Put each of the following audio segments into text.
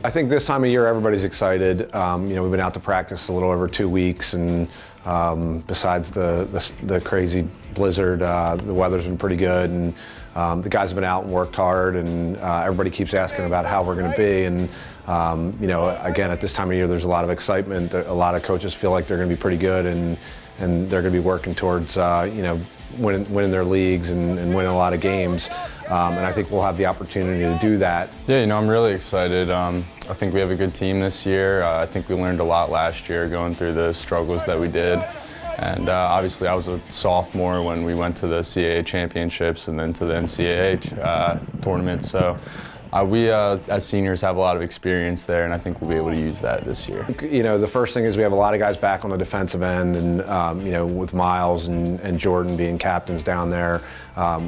I think this time of year everybody's excited. We've been out to practice a little over 2 weeks, and besides the crazy blizzard, the weather's been pretty good, and the guys have been out and worked hard, and everybody keeps asking about how we're going to be. And again, at this time of year, there's a lot of excitement. A lot of coaches feel like they're going to be pretty good, and they're going to be working towards winning their leagues and winning a lot of games. And I think we'll have the opportunity to do that. Yeah, I'm really excited. I think we have a good team this year. I think we learned a lot last year going through the struggles that we did. And obviously I was a sophomore when we went to the CAA championships and then to the NCAA tournament. So we as seniors have a lot of experience there, and I think we'll be able to use that this year. The first thing is we have a lot of guys back on the defensive end, and with Miles and Jordan being captains down there,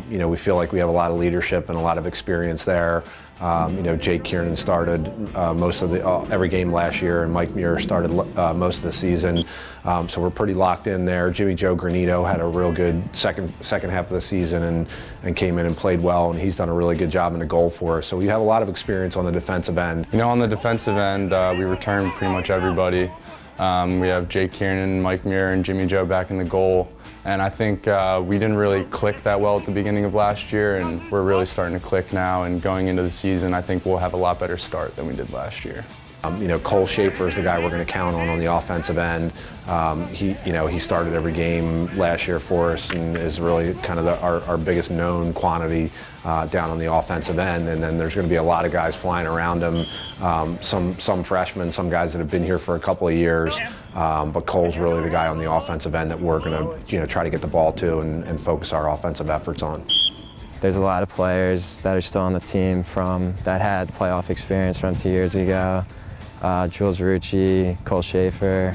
we feel like we have a lot of leadership and a lot of experience there. Jake Kiernan started every game last year, and Mike Muir started most of the season. So we're pretty locked in there. Jimmy Joe Granito had a real good second half of the season and came in and played well, and he's done a really good job in the goal for us. So we have a lot of experience on the defensive end. On the defensive end, we returned pretty much everybody. We have Jake Kiernan, Mike Muir, and Jimmy Joe back in the goal. And I think we didn't really click that well at the beginning of last year, and we're really starting to click now. And going into the season, I think we'll have a lot better start than we did last year. Cole Schaefer is the guy we're going to count on the offensive end. He started every game last year for us and is really kind of our biggest known quantity down on the offensive end. And then there's going to be a lot of guys flying around him. Some freshmen, some guys that have been here for a couple of years. But Cole's really the guy on the offensive end that we're going to try to get the ball to and focus our offensive efforts on. There's a lot of players that are still on the team that had playoff experience from 2 years ago. Jules Rucci, Cole Schaefer,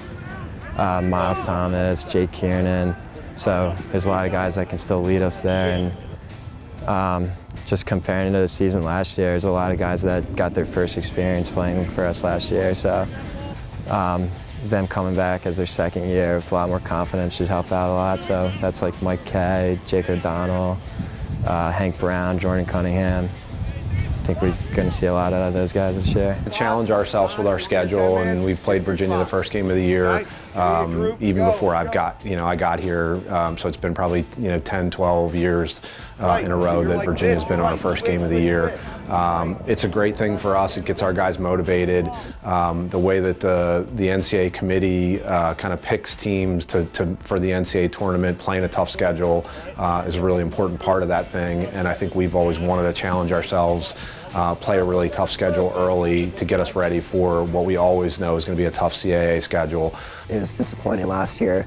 Miles Thomas, Jake Kiernan. So there's a lot of guys that can still lead us there. And just comparing to the season last year, there's a lot of guys that got their first experience playing for us last year. So them coming back as their second year with a lot more confidence should help out a lot. So that's like Mike Kay, Jake O'Donnell, Hank Brown, Jordan Cunningham. I think we're going to see a lot out of those guys this year. Challenge ourselves with our schedule, and we've played Virginia the first game of the year, even before I got here. So it's been probably 10, 12 years in a row that Virginia's been on our first game of the year. It's a great thing for us. It gets our guys motivated. The way that the NCAA committee kind of picks teams for the NCAA tournament, playing a tough schedule is a really important part of that thing. And I think we've always wanted to challenge ourselves, play a really tough schedule early to get us ready for what we always know is going to be a tough CAA schedule. It was disappointing last year,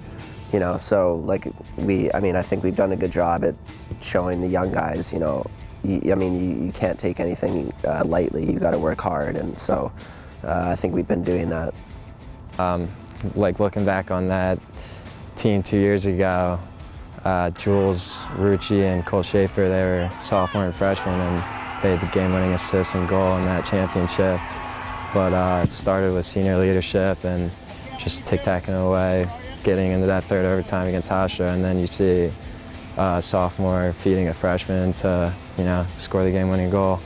so I think we've done a good job at showing the young guys, you can't take anything lightly. You got to work hard, and so I think we've been doing that. Looking back on that team 2 years ago, Jules Rucci and Cole Schaefer, they were sophomore and freshman, and they had the game-winning assist and goal in that championship. But it started with senior leadership and just tic-tacking away, getting into that third overtime against Hofstra, and then you see a sophomore feeding a freshman to, score the game-winning goal.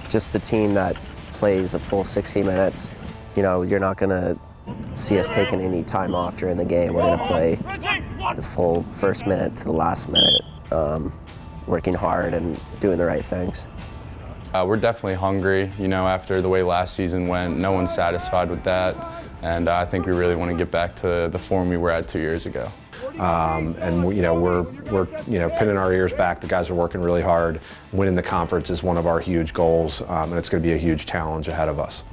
Just a team that plays a full 60 minutes, you're not going to see us taking any time off during the game. We're going to play the full first minute to the last minute, working hard and doing the right things. We're definitely hungry. After the way last season went, no one's satisfied with that. And I think we really want to get back to the form we were at 2 years ago. We're pinning our ears back. The guys are working really hard. Winning the conference is one of our huge goals, and it's going to be a huge challenge ahead of us.